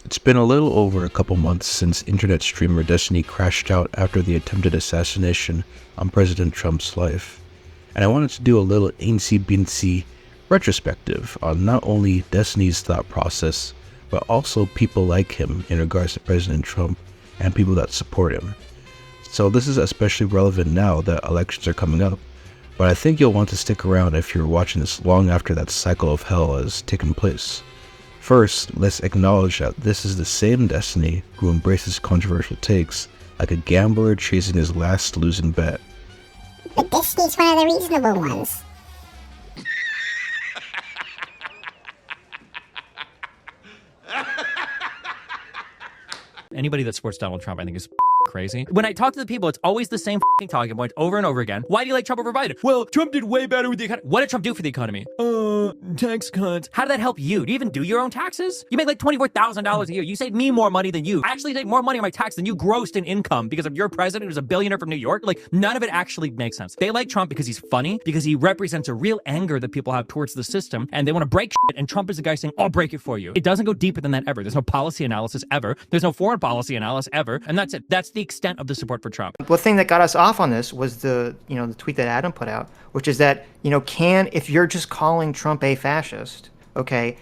It's been a little over a couple months since internet streamer Destiny crashed out after the attempted assassination on President Trump's life, and I wanted to do a little teensy-beensy retrospective on not only Destiny's thought process, but also people like him in regards to President Trump and people that support him. So this is especially relevant now that elections are coming up, but I think you'll want to stick around if you're watching this long after that cycle of hell has taken place. First, let's acknowledge that this is the same Destiny who embraces controversial takes like a gambler chasing his last losing bet. But Destiny's one of the reasonable ones. Anybody that supports Donald Trump, I think, is crazy. When I talk to the people, it's always the same talking point over and over again. Why do you like Trump over Biden? Well, Trump did way better with the economy. What did Trump do for the economy? Tax cuts. How did that help you? Do you even do your own taxes? You make like $24,000 a year. You save me more money than you. I actually save more money on my tax than you grossed in income because of your president who's a billionaire from New York. Like, none of it actually makes sense. They like Trump because he's funny, because he represents a real anger that people have towards the system, and they want to break shit, and Trump is the guy saying, I'll break it for you. It doesn't go deeper than that ever. There's no policy analysis ever. There's no foreign policy analysis ever, and that's it. That's the extent of the support for Trump. The thing that got us off on this was the tweet that Adam put out, which is that, if you're just calling Trump a fascist, okay,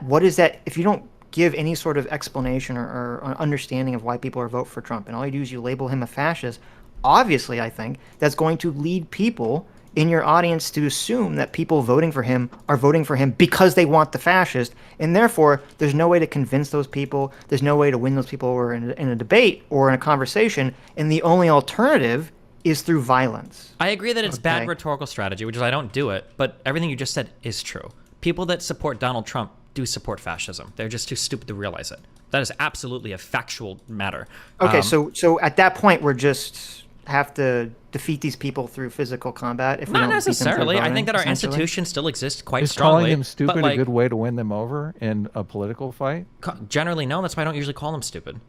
what is that, if you don't give any sort of explanation or understanding of why people are voting for Trump, and all you do is you label him a fascist, obviously, I think, that's going to lead people in your audience to assume that people voting for him are voting for him because they want the fascist, and therefore there's no way to convince those people, there's no way to win those people over in a debate or in a conversation, and the only alternative is through violence. I agree that it's bad rhetorical strategy, which is I don't do it, but everything you just said is true. People that support Donald Trump do support fascism. They're just too stupid to realize it. That is absolutely a factual matter. Okay, so at that point we're just have to defeat these people through physical combat? If we Not don't necessarily. Beat them through I think that our essentially? institution still exists quite Is strongly. calling them stupid but, a good way to win them over in a political fight? Generally, no. That's why I don't usually call them stupid.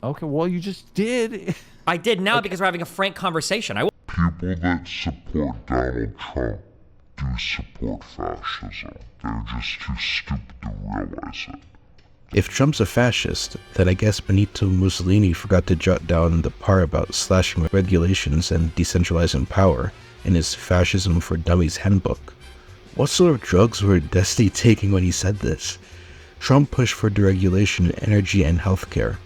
Okay, well, you just did. I did now because we're having a frank conversation. People that support Donald Trump do support fascism. They're just too stupid to realize it. If Trump's a fascist, then I guess Benito Mussolini forgot to jot down the part about slashing regulations and decentralizing power in his Fascism for Dummies handbook. What sort of drugs were Destiny taking when he said this? Trump pushed for deregulation in energy and healthcare.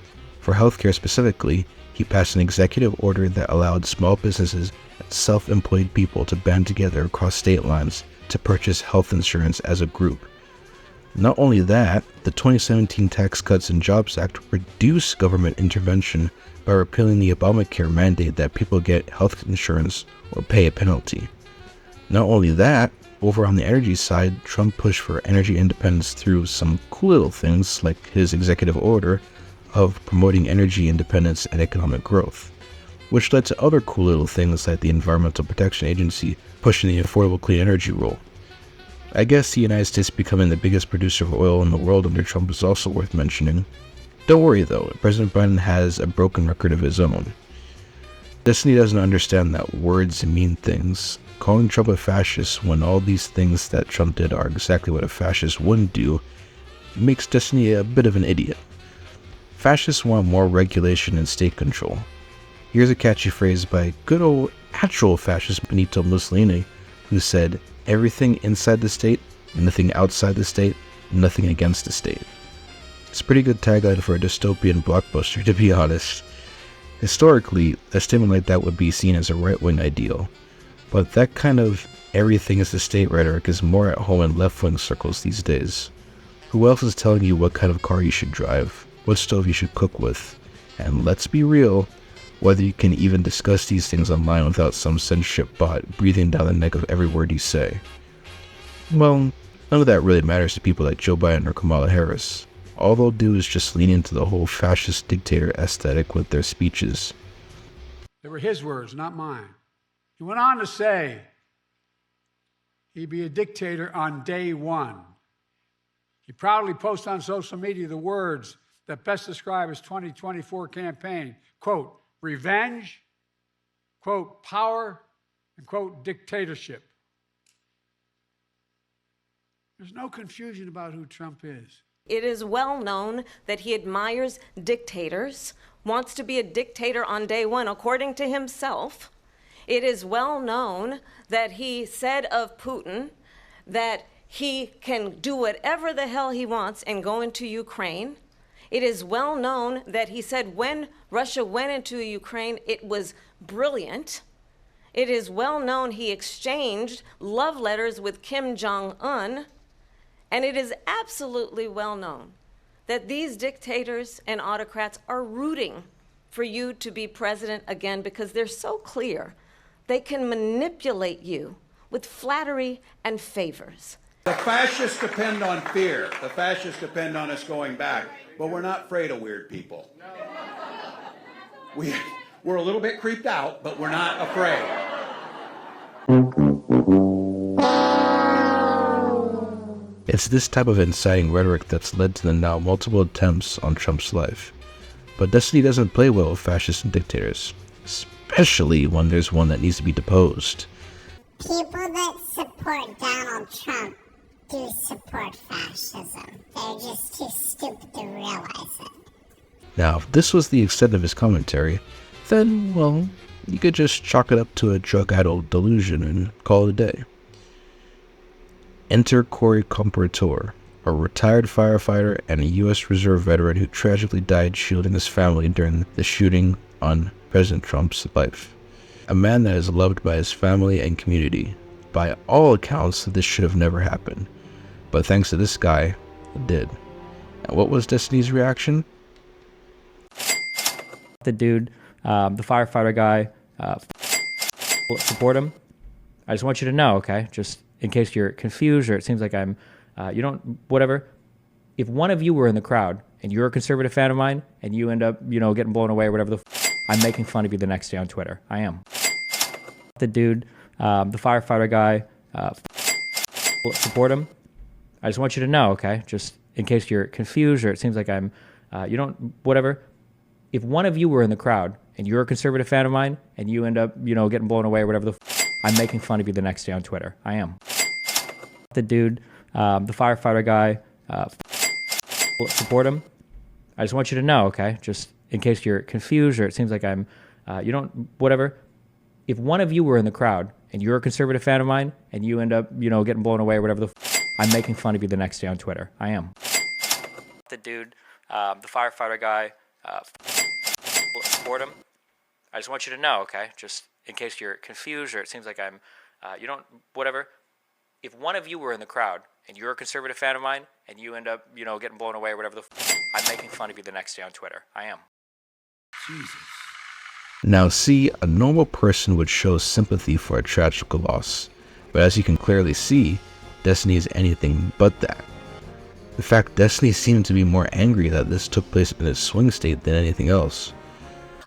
For healthcare specifically, he passed an executive order that allowed small businesses and self-employed people to band together across state lines to purchase health insurance as a group. Not only that, the 2017 Tax Cuts and Jobs Act reduced government intervention by repealing the Obamacare mandate that people get health insurance or pay a penalty. Not only that, over on the energy side, Trump pushed for energy independence through some cool little things like his executive order of promoting energy independence and economic growth, which led to other cool little things like the Environmental Protection Agency pushing the Affordable Clean Energy Rule. I guess the United States becoming the biggest producer of oil in the world under Trump is also worth mentioning. Don't worry though, President Biden has a broken record of his own. Destiny doesn't understand that words mean things. Calling Trump a fascist when all these things that Trump did are exactly what a fascist wouldn't do makes Destiny a bit of an idiot. Fascists want more regulation and state control. Here's a catchy phrase by good old actual fascist Benito Mussolini, who said, everything inside the state, nothing outside the state, nothing against the state. It's a pretty good tagline for a dystopian blockbuster, to be honest. Historically, a statement like that would be seen as a right-wing ideal, but that kind of everything is the state rhetoric is more at home in left-wing circles these days. Who else is telling you what kind of car you should drive, what stove you should cook with, and let's be real, whether you can even discuss these things online without some censorship bot breathing down the neck of every word you say? Well, none of that really matters to people like Joe Biden or Kamala Harris. All they'll do is just lean into the whole fascist dictator aesthetic with their speeches. They were his words, not mine. He went on to say he'd be a dictator on day one. He proudly posts on social media the words that best describe his 2024 campaign, quote, revenge, quote, power, and quote, dictatorship. There's no confusion about who Trump is. It is well known that he admires dictators, wants to be a dictator on day one, according to himself. It is well known that he said of Putin that he can do whatever the hell he wants and go into Ukraine. It is well known that he said when Russia went into Ukraine, it was brilliant. It is well known he exchanged love letters with Kim Jong-un. And it is absolutely well known that these dictators and autocrats are rooting for you to be president again because they're so clear they can manipulate you with flattery and favors. The fascists depend on fear. The fascists depend on us going back. But we're not afraid of weird people. We're a little bit creeped out, but we're not afraid. It's this type of inciting rhetoric that's led to the now multiple attempts on Trump's life. But Destiny doesn't play well with fascists and dictators, especially when there's one that needs to be deposed. People that support Donald Trump do support fascism. They're just too stupid to realize it. Now, if this was the extent of his commentary, then, well, you could just chalk it up to a drug-addled delusion and call it a day. Enter Corey Comperatore, a retired firefighter and a U.S. Reserve veteran who tragically died shielding his family during the shooting on President Trump's life. A man that is loved by his family and community. By all accounts, this should have never happened. But thanks to this guy, it did. And what was Destiny's reaction? The dude, the firefighter guy, support him. I just want you to know, okay? Just in case you're confused or it seems like I'm, whatever. If one of you were in the crowd and you're a conservative fan of mine and you end up, getting blown away or whatever I'm making fun of you the next day on Twitter. I am. The dude, the firefighter guy, support him. I just want you to know, okay? Just in case you're confused or it seems like I'm, whatever. If one of you were in the crowd and you're a conservative fan of mine and you end up, getting blown away or whatever I'm making fun of you the next day on Twitter. I am. The dude, the firefighter guy, support him. I just want you to know, okay? Just in case you're confused or it seems like I'm, whatever. If one of you were in the crowd and you're a conservative fan of mine and you end up, getting blown away or whatever I'm making fun of you the next day on Twitter. I am. The dude, the firefighter guy, support him. I just want you to know, okay? Just in case you're confused or it seems like I'm, whatever. If one of you were in the crowd and you're a conservative fan of mine and you end up, getting blown away or whatever I'm making fun of you the next day on Twitter. I am. Jesus. Now see, a normal person would show sympathy for a tragical loss, but as you can clearly see, Destiny is anything but that. In fact, Destiny seemed to be more angry that this took place in his swing state than anything else.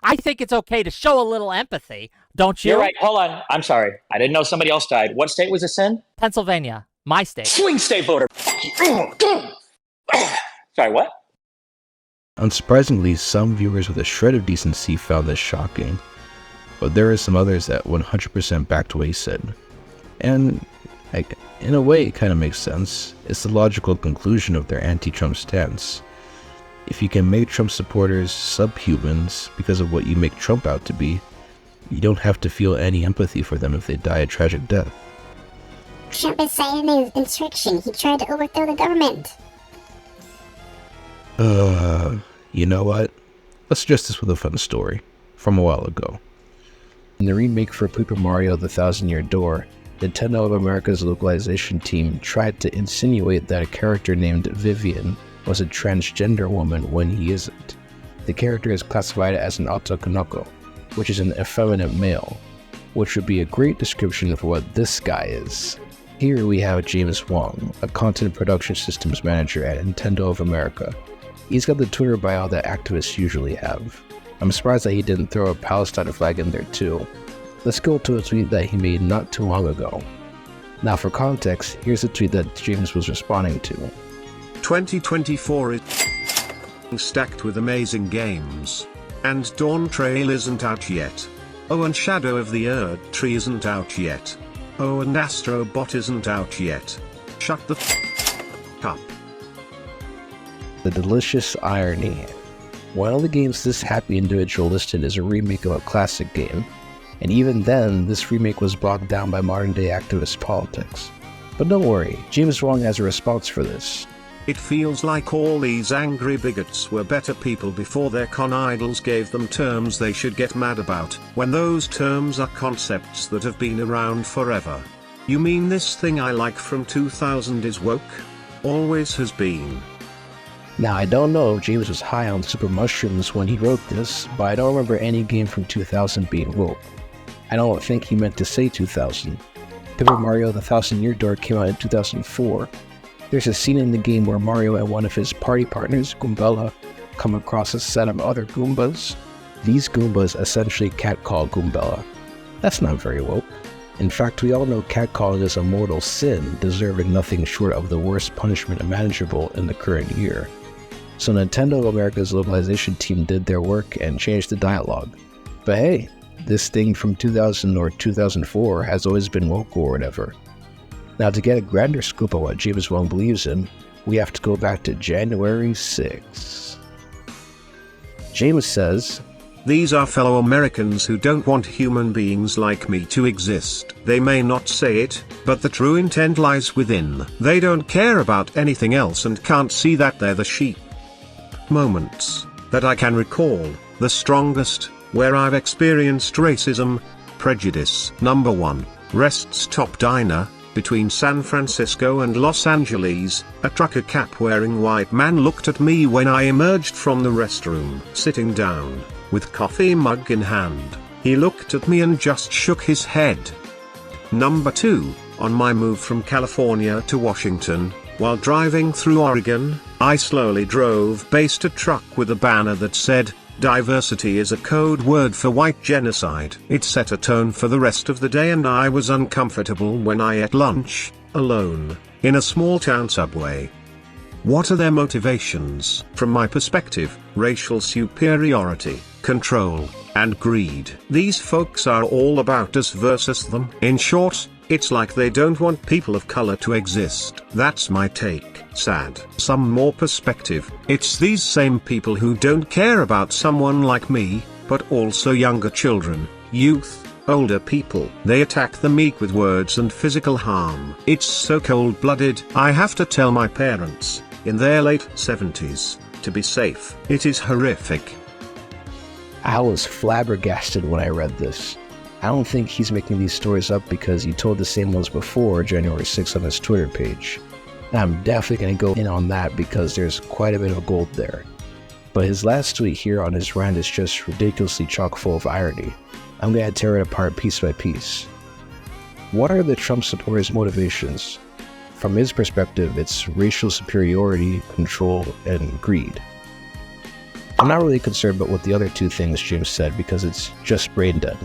I think it's okay to show a little empathy, don't you? You're right. Hold on. I'm sorry. I didn't know somebody else died. What state was this in? Pennsylvania, my state. Swing state voter. Sorry, what? Unsurprisingly, some viewers with a shred of decency found this shocking, but there are some others that 100% backed what he said. And, in a way, it kind of makes sense. It's the logical conclusion of their anti-Trump stance. If you can make Trump supporters subhumans because of what you make Trump out to be, you don't have to feel any empathy for them if they die a tragic death. Trump incited an insurrection. He tried to overthrow the government. You know what? Let's address this with a fun story from a while ago. In the remake for Paper Mario The Thousand-Year Door, Nintendo of America's localization team tried to insinuate that a character named Vivian was a transgender woman when he isn't. The character is classified as an otokonoko, which is an effeminate male, which would be a great description for what this guy is. Here we have James Wong, a content production systems manager at Nintendo of America. He's got the Twitter bio that activists usually have. I'm surprised that he didn't throw a Palestine flag in there too. Let's go to a tweet that he made not too long ago. Now for context, here's a tweet that James was responding to. 2024 is stacked with amazing games. And Dawn Trail isn't out yet. Oh, and Shadow of the Erd Tree isn't out yet. Oh, and Astrobot isn't out yet. Shut the up. The delicious irony. One of the games this happy individual listed is a remake of a classic game, and even then, this remake was bogged down by modern-day activist politics. But don't worry, James Wong has a response for this. It feels like all these angry bigots were better people before their con idols gave them terms they should get mad about, when those terms are concepts that have been around forever. You mean this thing I like from 2000 is woke? Always has been. Now, I don't know if James was high on super mushrooms when he wrote this, but I don't remember any game from 2000 being woke. I don't think he meant to say 2000. Paper Mario The 1000-Year Door came out in 2004. There's a scene in the game where Mario and one of his party partners, Goombella, come across a set of other Goombas. These Goombas essentially catcall Goombella. That's not very woke. In fact, we all know catcalling is a mortal sin, deserving nothing short of the worst punishment imaginable in the current year. So Nintendo of America's localization team did their work and changed the dialogue. But hey, this thing from 2000 or 2004 has always been woke or whatever. Now, to get a grander scoop of what James Wong believes in, we have to go back to January 6th. James says, "These are fellow Americans who don't want human beings like me to exist. They may not say it, but the true intent lies within. They don't care about anything else and can't see that they're the sheep." Moments that I can recall, the strongest, where I've experienced racism, prejudice. Number 1, Rest Stop Diner, between San Francisco and Los Angeles. A trucker cap wearing white man looked at me when I emerged from the restroom. Sitting down, with coffee mug in hand, he looked at me and just shook his head. Number 2, on my move from California to Washington, while driving through Oregon, I slowly drove past a truck with a banner that said, "Diversity is a code word for white genocide." It set a tone for the rest of the day, and I was uncomfortable when I ate lunch, alone, in a small town subway. What are their motivations? From my perspective, racial superiority, control, and greed. These folks are all about us versus them. In short, it's like they don't want people of color to exist. That's my take. Sad. Some more perspective. It's these same people who don't care about someone like me, but also younger children, youth, older people. They attack the meek with words and physical harm. It's so cold-blooded. I have to tell my parents, in their late 70s, to be safe. It is horrific. I was flabbergasted when I read this. I don't think he's making these stories up because he told the same ones before January 6th on his Twitter page. And I'm definitely going to go in on that because there's quite a bit of gold there. But his last tweet here on his rant is just ridiculously chock full of irony. I'm going to tear it apart piece by piece. What are the Trump supporters' motivations? From his perspective, it's racial superiority, control, and greed. I'm not really concerned about what the other two things James said because it's just brain dead.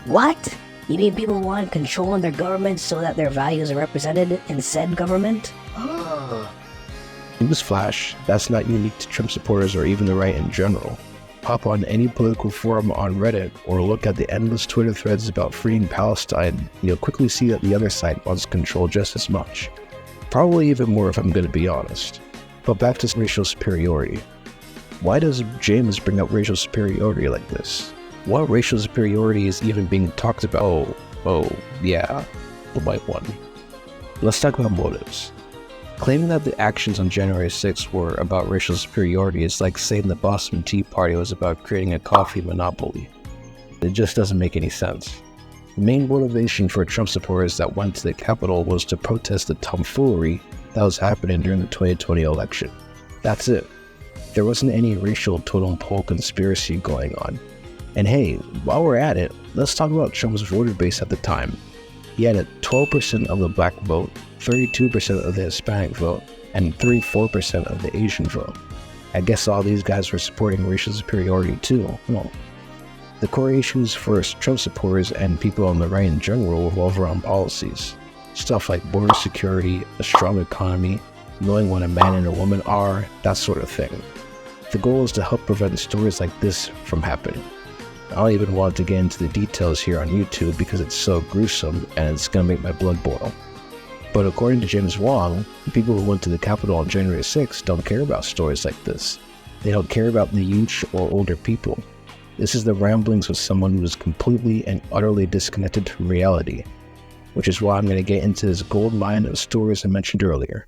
What? You mean people want control in their government so that their values are represented in said government? Newsflash, that's not unique to Trump supporters or even the right in general. Pop on any political forum on Reddit or look at the endless Twitter threads about freeing Palestine, and you'll quickly see that the other side wants control just as much. Probably even more if I'm going to be honest. But back to racial superiority. Why does James bring up racial superiority like this? What racial superiority is even being talked about? Oh, yeah, the white one. Let's talk about motives. Claiming that the actions on January 6th were about racial superiority is like saying the Boston Tea Party was about creating a coffee monopoly. It just doesn't make any sense. The main motivation for Trump supporters that went to the Capitol was to protest the tomfoolery that was happening during the 2020 election. That's it. There wasn't any racial totem pole conspiracy going on. And hey, while we're at it, let's talk about Trump's voter base at the time. He had a 12% of the black vote, 32% of the Hispanic vote, and 34% of the Asian vote. I guess all these guys were supporting racial superiority too. Well, the core issues for Trump supporters and people on the right in general revolve around policies. Stuff like border security, a strong economy, knowing what a man and a woman are, that sort of thing. The goal is to help prevent stories like this from happening. I don't even want to get into the details here on YouTube because it's so gruesome and it's gonna make my blood boil. But according to James Wong, the people who went to the Capitol on January 6th don't care about stories like this. They don't care about the youth or older people. This is the ramblings of someone who is completely and utterly disconnected from reality, which is why I'm going to get into this gold mine of stories I mentioned earlier.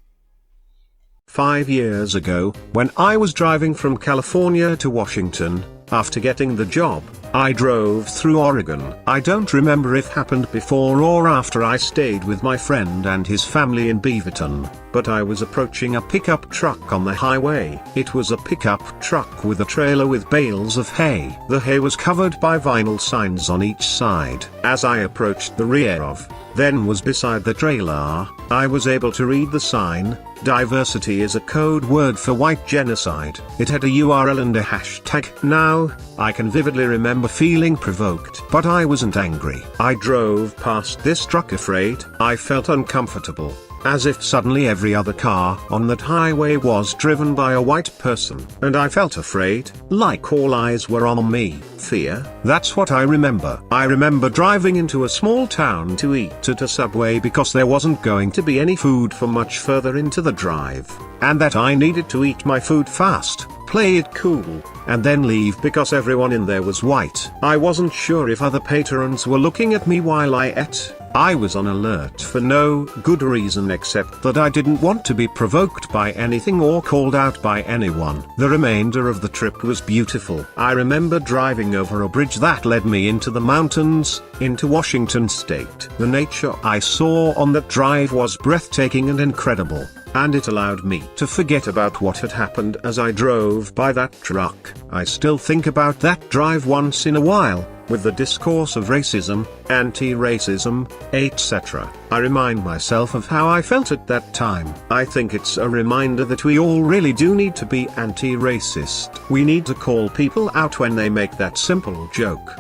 5 years ago, when I was driving from California to Washington, after getting the job, I drove through Oregon. I don't remember if it happened before or after I stayed with my friend and his family in Beaverton, but I was approaching a pickup truck on the highway. It was a pickup truck with a trailer with bales of hay. The hay was covered by vinyl signs on each side. As I approached the rear of, then was beside the trailer, I was able to read the sign, "Diversity is a code word for white genocide." It had a URL and a hashtag. Now, I can vividly remember feeling provoked, but I wasn't angry. I drove past this truck afraid. I felt uncomfortable, as if suddenly every other car on that highway was driven by a white person, and I felt afraid, like all eyes were on me. Fear, that's what I remember. I remember driving into a small town to eat at a Subway because there wasn't going to be any food for much further into the drive, and that I needed to eat my food fast, play it cool, and then leave because everyone in there was white. I wasn't sure if other patrons were looking at me while I ate. I was on alert for no good reason except that I didn't want to be provoked by anything or called out by anyone. The remainder of the trip was beautiful. I remember driving over a bridge that led me into the mountains, into Washington state. The nature I saw on that drive was breathtaking and incredible, and it allowed me to forget about what had happened as I drove by that truck. I still think about that drive once in a while, with the discourse of racism, anti-racism, etc. I remind myself of how I felt at that time. I think it's a reminder that we all really do need to be anti-racist. We need to call people out when they make that simple joke.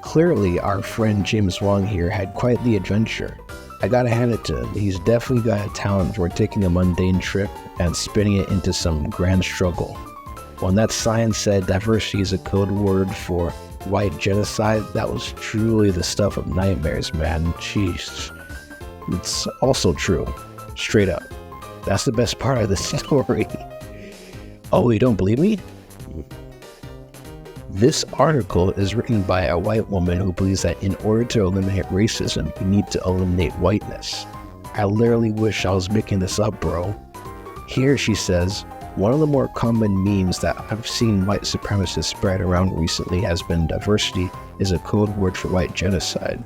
Clearly, our friend James Wong here had quite the adventure. I gotta hand it to him. He's definitely got a talent for taking a mundane trip and spinning it into some grand struggle. When that sign said diversity is a code word for white genocide, that was truly the stuff of nightmares, man. Jeez. It's also true. Straight up. That's the best part of the story. Oh, you don't believe me? This article is written by a white woman who believes that in order to eliminate racism, you need to eliminate whiteness. I literally wish I was making this up, bro. Here she says, one of the more common memes that I've seen white supremacists spread around recently has been diversity is a code word for white genocide.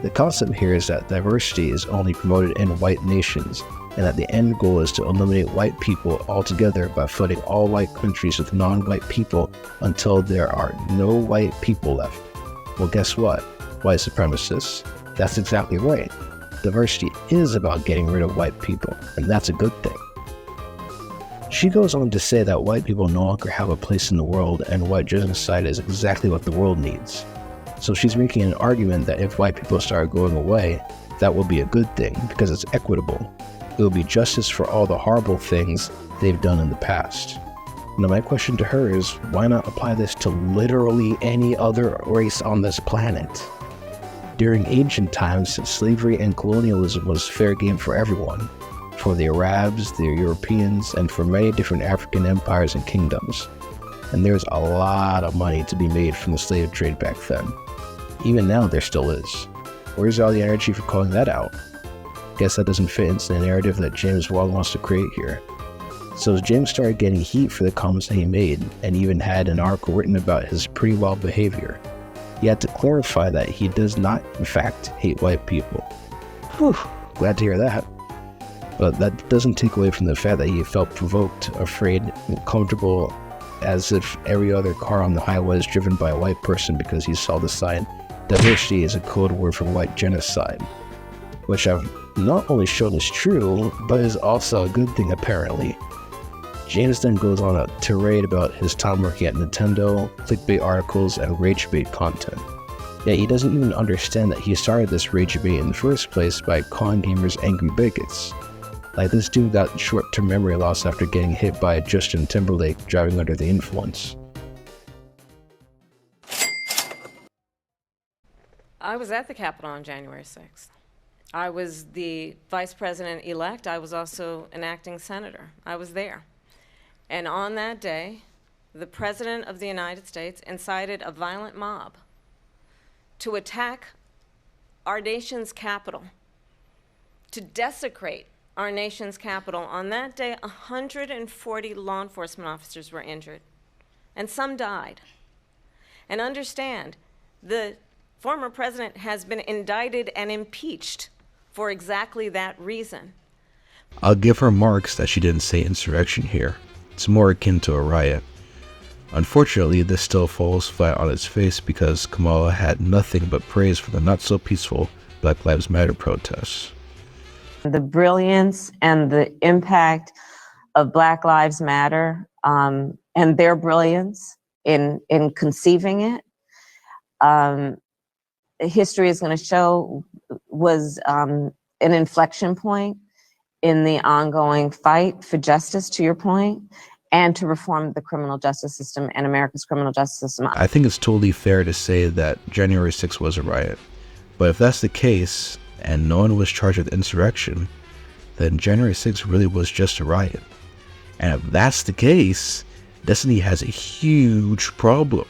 The concept here is that diversity is only promoted in white nations, and that the end goal is to eliminate white people altogether by flooding all white countries with non-white people until there are no white people left. Well, guess what, white supremacists? That's exactly right. Diversity is about getting rid of white people, and that's a good thing. She goes on to say that white people no longer have a place in the world, and white genocide is exactly what the world needs. So she's making an argument that if white people start going away, that will be a good thing because it's equitable. It will be justice for all the horrible things they've done in the past. Now my question to her is, why not apply this to literally any other race on this planet? During ancient times, slavery and colonialism was fair game for everyone. For the Arabs, the Europeans, and for many different African empires and kingdoms. And there's a lot of money to be made from the slave trade back then. Even now there still is. Where's all the energy for calling that out? Guess that doesn't fit into the narrative that James Wong wants to create here. So James started getting heat for the comments that he made, and even had an article written about his pretty wild behavior. He had to clarify that he does not, in fact, hate white people. Whew, glad to hear that. But that doesn't take away from the fact that he felt provoked, afraid, uncomfortable, as if every other car on the highway is driven by a white person because he saw the sign, diversity is a code word for white genocide. Which I've not only shown is true, but is also a good thing apparently. James then goes on a tirade about his time working at Nintendo, clickbait articles, and ragebait content. Yet he doesn't even understand that he started this ragebait in the first place by calling gamers angry bigots. Like this dude got short-term memory loss after getting hit by Justin Timberlake driving under the influence. I was at the Capitol on January 6th. I was the vice president-elect. I was also an acting senator. I was there. And on that day, the President of the United States incited a violent mob to attack our nation's capital, to desecrate our nation's capital. On that day, 140 law enforcement officers were injured, and some died. And understand, the former president has been indicted and impeached for exactly that reason. I'll give her marks that she didn't say insurrection here. It's more akin to a riot. Unfortunately, this still falls flat on its face because Kamala had nothing but praise for the not-so-peaceful Black Lives Matter protests. The brilliance and the impact of Black Lives Matter and their brilliance in conceiving it, history is going to show was an inflection point in the ongoing fight for justice, to your point, and to reform the criminal justice system and America's criminal justice system. I think it's totally fair to say that January 6th was a riot. But if that's the case, and no one was charged with insurrection, then January 6th really was just a riot. And if that's the case, Destiny has a huge problem.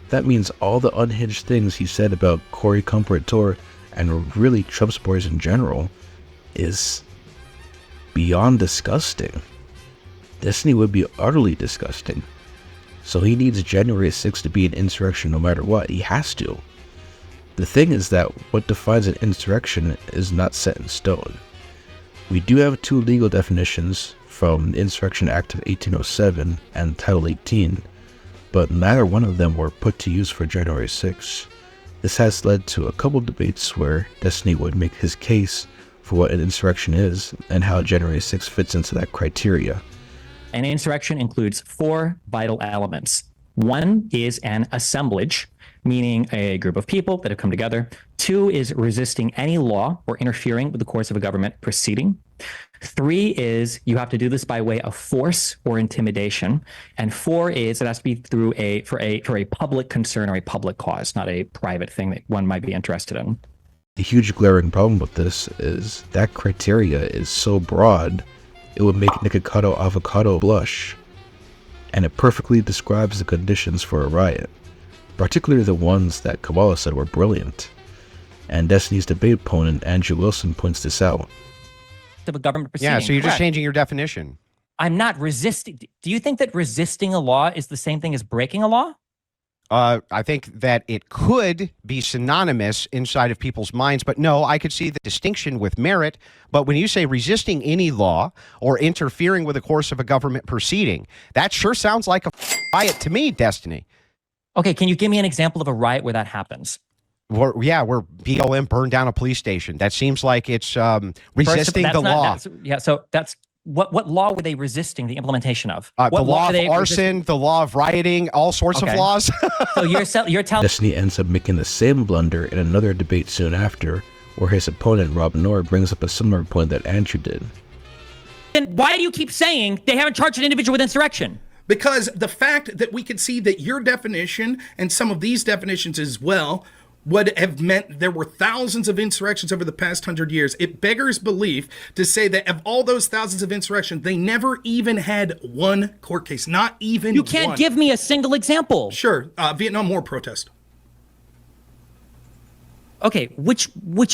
That means all the unhinged things he said about Corey Comperatore and really Trump supporters in general is beyond disgusting. Destiny would be utterly disgusting. So he needs January 6th to be an insurrection no matter what. He has to. The thing is that what defines an insurrection is not set in stone. We do have two legal definitions from the Insurrection Act of 1807 and Title 18, but neither one of them were put to use for January 6th. This has led to a couple debates where Destiny would make his case for what an insurrection is and how January 6th fits into that criteria. An insurrection includes 4 vital elements. 1 is an assemblage, meaning a group of people that have come together. 2 is resisting any law or interfering with the course of a government proceeding. 3 is you have to do this by way of force or intimidation. And 4 is it has to be through for a public concern or a public cause, not a private thing that one might be interested in. The huge glaring problem with this is that criteria is so broad, it would make Nikocado Avocado blush. And it perfectly describes the conditions for a riot, particularly the ones that Kamala said were brilliant. And Destiny's debate opponent, Andrew Wilson, points this out. Of a government proceeding. Yeah, so you're Correct. just changing your definition. I'm not resisting. Do you think that resisting a law is the same thing as breaking a law? I think that it could be synonymous inside of people's minds, but no, I could see the distinction with merit. But when you say resisting any law or interfering with the course of a government proceeding, that sure sounds like a riot to me, Destiny. Okay, can you give me an example of a riot where that happens? Where BLM burned down a police station. That seems like it's resisting the law. So that's what law were they resisting the implementation of? The law of arson, the law of rioting, all sorts of laws. So you're telling Destiny ends up making the same blunder in another debate soon after, where his opponent Rob Noor brings up a similar point that Andrew did. Then why do you keep saying they haven't charged an individual with insurrection? Because the fact that we could see that your definition and some of these definitions as well would have meant there were thousands of insurrections over the past 100 years. It beggars belief to say that of all those thousands of insurrections, they never even had one court case, not even one. You can't give me a single example. Sure, Vietnam War protest. Okay, which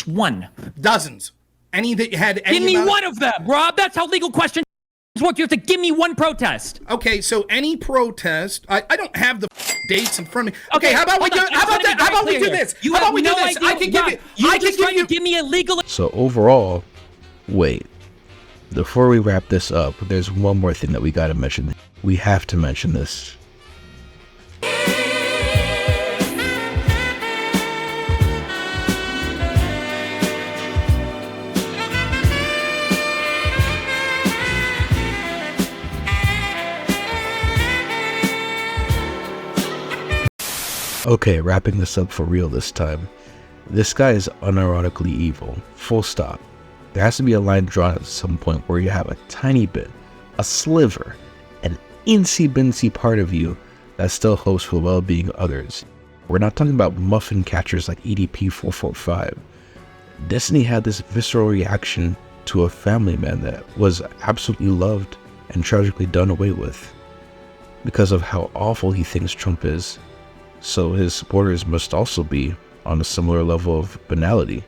one? Dozens. Any that had any Give me amount one of them, Rob. That's how legal questions work. You have to give me one protest. Okay, so any protest, I don't have the dates in front of me. Okay, how about we do this? How about we do this? I can give you give me a legal. So overall, wait. Before we wrap this up, there's one more thing that we gotta mention. We have to mention this. Okay, wrapping this up for real this time. This guy is unironically evil, full stop. There has to be a line drawn at some point where you have a tiny bit, a sliver, an incy-bincy part of you that still hopes for the well-being of others. We're not talking about muffin catchers like EDP 445. Destiny had this visceral reaction to a family man that was absolutely loved and tragically done away with. Because of how awful he thinks Trump is, so his supporters must also be on a similar level of banality.